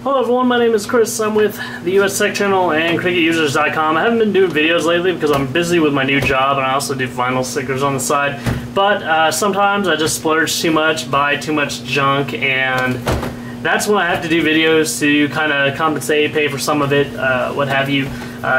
Hello everyone, my name is Chris. I'm with the US Tech Channel and CricketUsers.com. I haven't been doing videos lately because I'm busy with my new job and I also do vinyl stickers on the side. But sometimes I just splurge too much, buy too much junk, and that's when I have to do videos to kind of compensate, pay for some of it, what have you.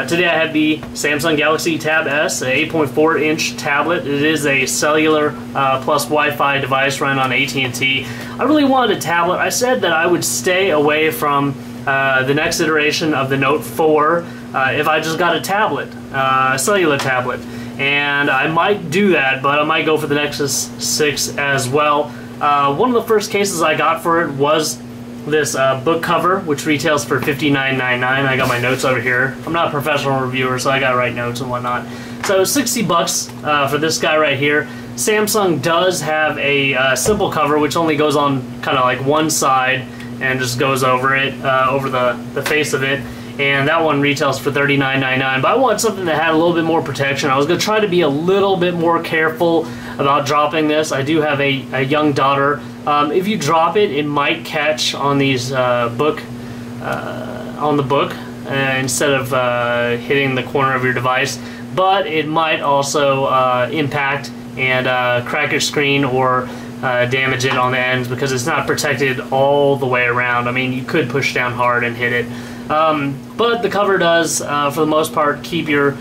Today I have the Samsung Galaxy Tab S, an 8.4-inch tablet. It is a cellular plus Wi-Fi device run on AT&T. I really wanted a tablet. I said that I would stay away from the next iteration of the Note 4 if I just got a tablet, a cellular tablet. And I might do that, but I might go for the Nexus 6 as well. One of the first cases I got for it was this book cover, which retails for $59.99. I got my notes over here. I'm not a professional reviewer, so I gotta write notes and whatnot. So $60 for this guy right here. Samsung does have a simple cover, which only goes on kind of like one side and just goes over it, over the face of it. And that one retails for $39.99. But I want something that had a little bit more protection. I was going to try to be a little bit more careful about dropping this. I do have a young daughter. If you drop it, it might catch on these on the book instead of hitting the corner of your device. But it might also impact and crack your screen or damage it on the ends because it's not protected all the way around. I mean, you could push down hard and hit it. But the cover does, for the most part, keep your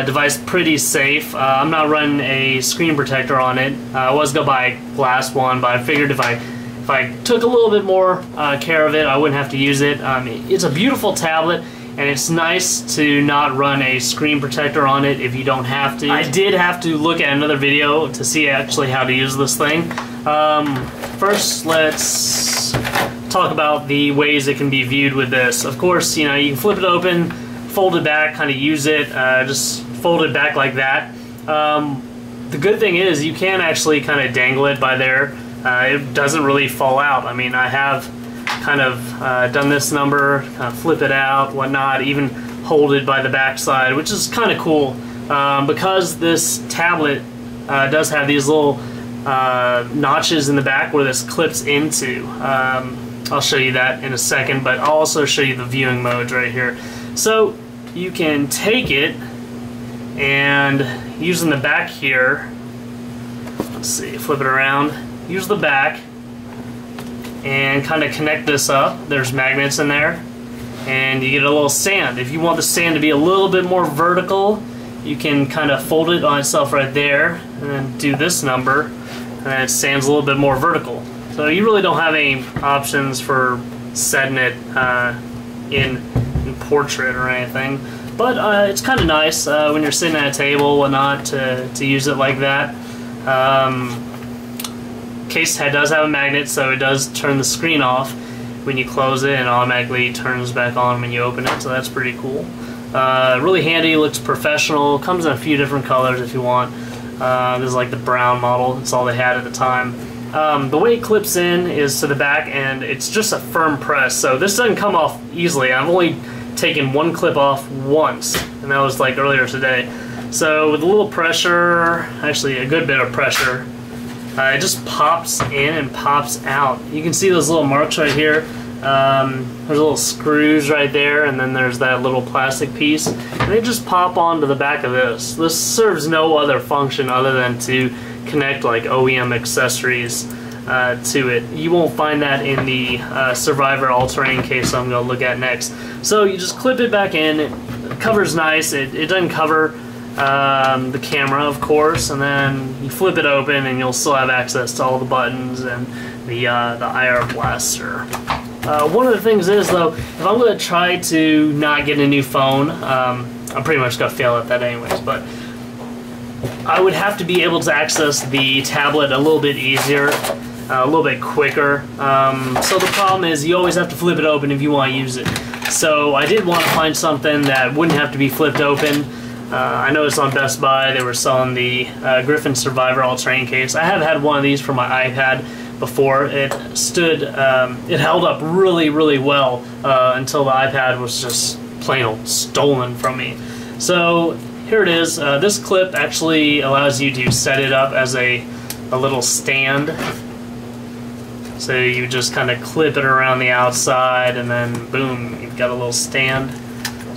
device pretty safe. I'm not running a screen protector on it. I was going to buy a glass one, but I figured if I took a little bit more care of it, I wouldn't have to use it. It's a beautiful tablet, and it's nice to not run a screen protector on it if you don't have to. I did have to look at another video to see actually how to use this thing. First, let's talk about the ways it can be viewed with this. Of course, you know, you can flip it open, fold it back, kind of use it, just fold it back like that. The good thing is you can actually kind of dangle it by there. It doesn't really fall out. I mean, I have kind of done this number, kind of flip it out, whatnot, even hold it by the back side, which is kind of cool because this tablet does have these little notches in the back where this clips into. I'll show you that in a second, but I'll also show you the viewing modes right here. So you can take it and using the back here, let's see, flip it around, use the back and kind of connect this up. There's magnets in there and you get a little stand. If you want the stand to be a little bit more vertical, you can kind of fold it on itself right there and then do this number and then it stands a little bit more vertical. So you really don't have any options for setting it in portrait or anything. But it's kind of nice when you're sitting at a table, whatnot, to use it like that. Case does have a magnet, so it does turn the screen off when you close it, and it automatically turns back on when you open it, so that's pretty cool. Really handy, looks professional, comes in a few different colors if you want. This is like the brown model, that's all they had at the time. The way it clips in is to the back, and it's just a firm press, so this doesn't come off easily. I've only taken one clip off once, and that was like earlier today. So with a little pressure, actually a good bit of pressure, it just pops in and pops out. You can see those little marks right here. There's little screws right there, and then there's that little plastic piece. And they just pop onto the back of this. This serves no other function other than to connect like OEM accessories to it. You won't find that in the Survivor all-terrain case I'm going to look at next. So you just clip it back in. It covers nice. It doesn't cover the camera, of course, and then you flip it open and you'll still have access to all the buttons and the IR blaster. One of the things is, though, if I'm going to try to not get a new phone, I'm pretty much going to fail at that anyways, but I would have to be able to access the tablet a little bit easier, a little bit quicker. So the problem is you always have to flip it open if you want to use it. So I did want to find something that wouldn't have to be flipped open. I noticed on Best Buy they were selling the Griffin Survivor all-terrain case. I have had one of these for my iPad before. It stood, it held up really, really well until the iPad was just plain old stolen from me. So here it is. This clip actually allows you to set it up as a little stand. So you just kind of clip it around the outside, and then boom, you've got a little stand.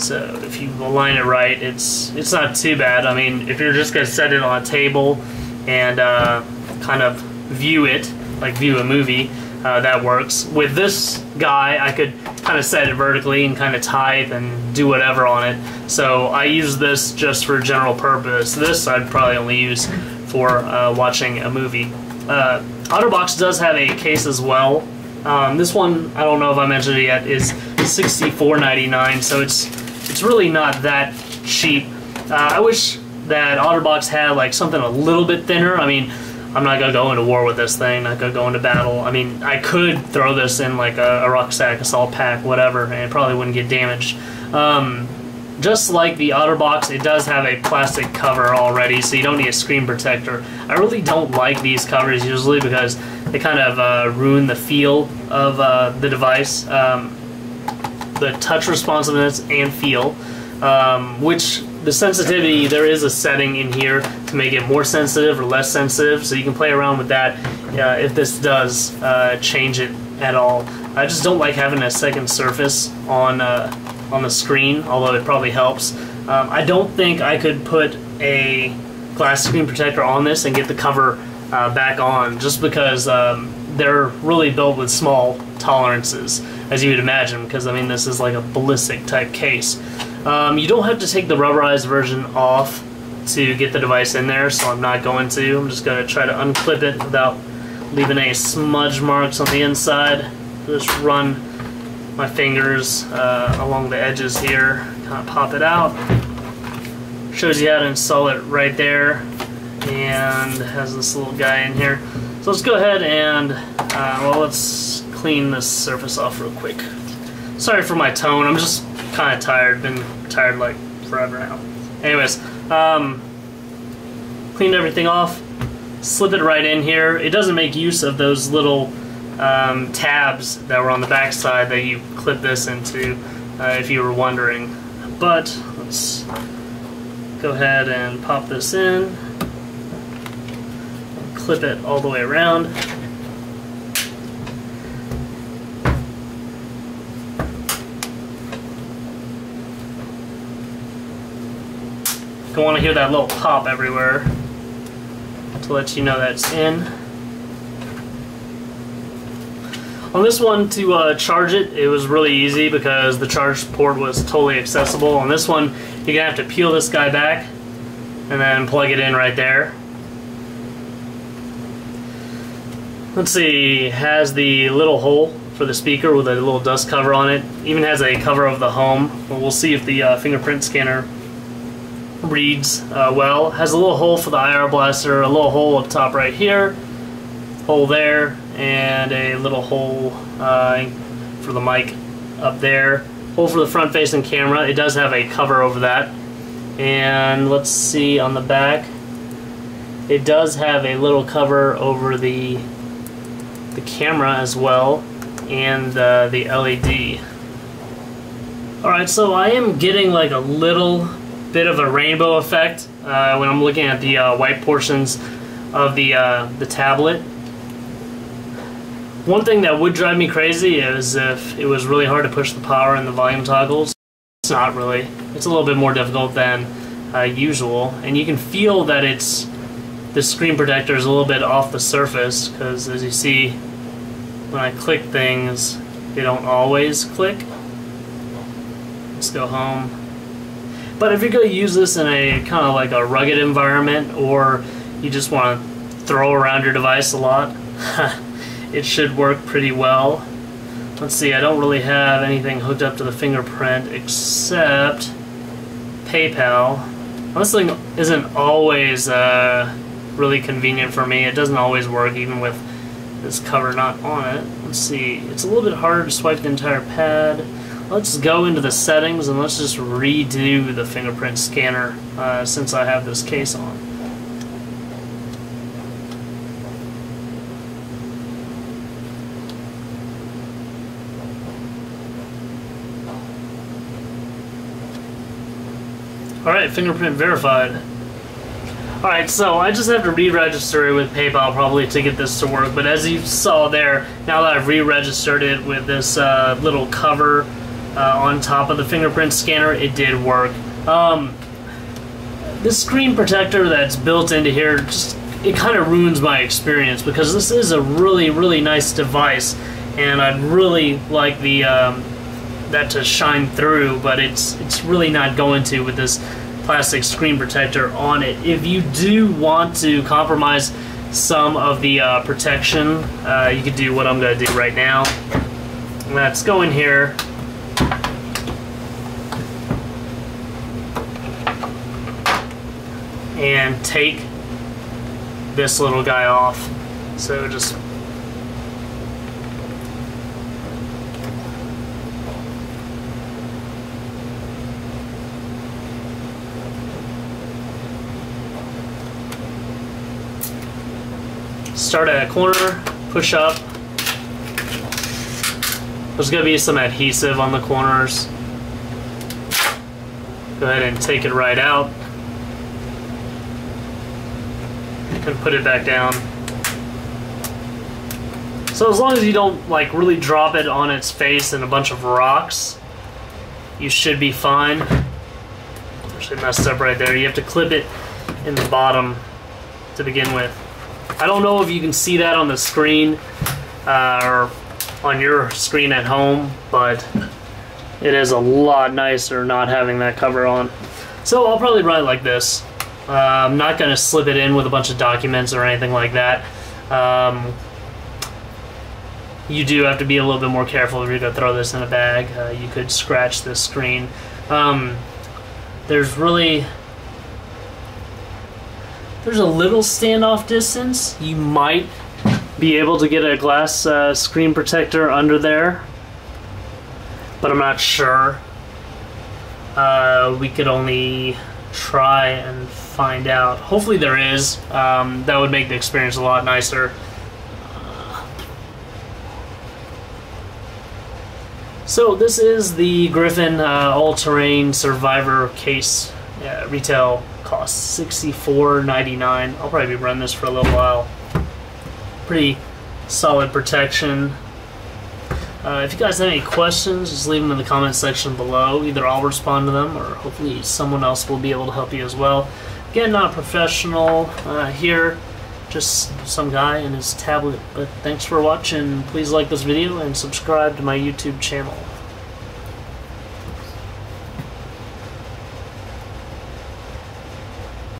So if you align it right, it's not too bad. I mean, if you're just gonna set it on a table and kind of view it, like view a movie, that works. With this guy, I could kind of set it vertically and kind of type and do whatever on it. So I use this just for general purpose. This I'd probably only use for watching a movie. OtterBox does have a case as well. This one, I don't know if I mentioned it yet, is $64.99, so it's really not that cheap. I wish that OtterBox had like something a little bit thinner. I mean, I'm not gonna go into war with this thing, not gonna go into battle. I mean, I could throw this in like a rucksack, assault pack, whatever, and it probably wouldn't get damaged. Just like the OtterBox, it does have a plastic cover already, so you don't need a screen protector. I really don't like these covers usually because they kind of ruin the feel of the device, the touch responsiveness and feel, which the sensitivity, there is a setting in here to make it more sensitive or less sensitive, so you can play around with that if this does change it at all. I just don't like having a second surface on the screen, although it probably helps. I don't think I could put a glass screen protector on this and get the cover back on, just because they're really built with small tolerances, as you would imagine, because I mean this is like a ballistic type case. You don't have to take the rubberized version off to get the device in there, so I'm not going to. I'm just going to try to unclip it without leaving any smudge marks on the inside. Just run my fingers along the edges here, kind of pop it out. Shows you how to install it right there, and has this little guy in here. So let's go ahead and, well, let's clean this surface off real quick. Sorry for my tone, I'm just kind of tired, been tired like forever now. Anyways, cleaned everything off, slip it right in here. It doesn't make use of those little tabs that were on the back side that you clip this into, if you were wondering. But let's go ahead and pop this in, clip it all the way around. Don't want to hear that little pop everywhere to let you know that it's in. On this one, to charge it, it was really easy because the charge port was totally accessible. On this one, you're gonna have to peel this guy back and then plug it in right there. Let's see, it has the little hole for the speaker with a little dust cover on it. Even has a cover of the home. Well, we'll see if the fingerprint scanner reads well. Has a little hole for the IR blaster, a little hole up top right here, hole there, and a little hole for the mic up there, hole for the front facing camera. It does have a cover over that. And let's see on the back, it does have a little cover over the camera as well, and the LED. Alright, so I am getting like a little bit of a rainbow effect when I'm looking at the white portions of the tablet. One thing that would drive me crazy is if it was really hard to push the power and the volume toggles. It's not really. It's a little bit more difficult than usual, and you can feel that the screen protector is a little bit off the surface, because as you see, when I click things, they don't always click. Let's go home. But if you're going to use this in a kind of like a rugged environment, or you just want to throw around your device a lot, it should work pretty well. Let's see, I don't really have anything hooked up to the fingerprint except PayPal. This thing isn't always really convenient for me. It doesn't always work even with this cover not on it. Let's see, it's a little bit harder to swipe the entire pad. Let's go into the settings and let's just redo the fingerprint scanner since I have this case on. Alright, fingerprint verified. Alright, so I just have to re-register it with PayPal probably to get this to work, but as you saw there, now that I've re-registered it with this little cover on top of the fingerprint scanner, it did work. This screen protector that's built into here, it kind of ruins my experience because this is a really, really nice device, and I'd really like the that to shine through, but it's really not going to with this plastic screen protector on it. If you do want to compromise some of the protection, you could do what I'm going to do right now. Let's go in here. And take this little guy off. So just start at a corner, push up. There's going to be some adhesive on the corners. Go ahead and take it right out and put it back down. So as long as you don't like really drop it on its face in a bunch of rocks, you should be fine. Actually messed up right there. You have to clip it in the bottom to begin with. I don't know if you can see that on the screen or on your screen at home, but it is a lot nicer not having that cover on. So I'll probably run it like this. I'm not going to slip it in with a bunch of documents or anything like that. You do have to be a little bit more careful if you're going to throw this in a bag. You could scratch this screen. There's a little standoff distance. You might be able to get a glass screen protector under there, but I'm not sure. We could only try and find out. Hopefully there is. That would make the experience a lot nicer. So this is the Griffin all-terrain survivor case. Retail costs $64.99. I'll probably run this for a little while. Pretty solid protection. If you guys have any questions, just leave them in the comment section below. Either I'll respond to them, or hopefully someone else will be able to help you as well. Again, not a professional here, just some guy and his tablet. But thanks for watching. Please like this video and subscribe to my YouTube channel.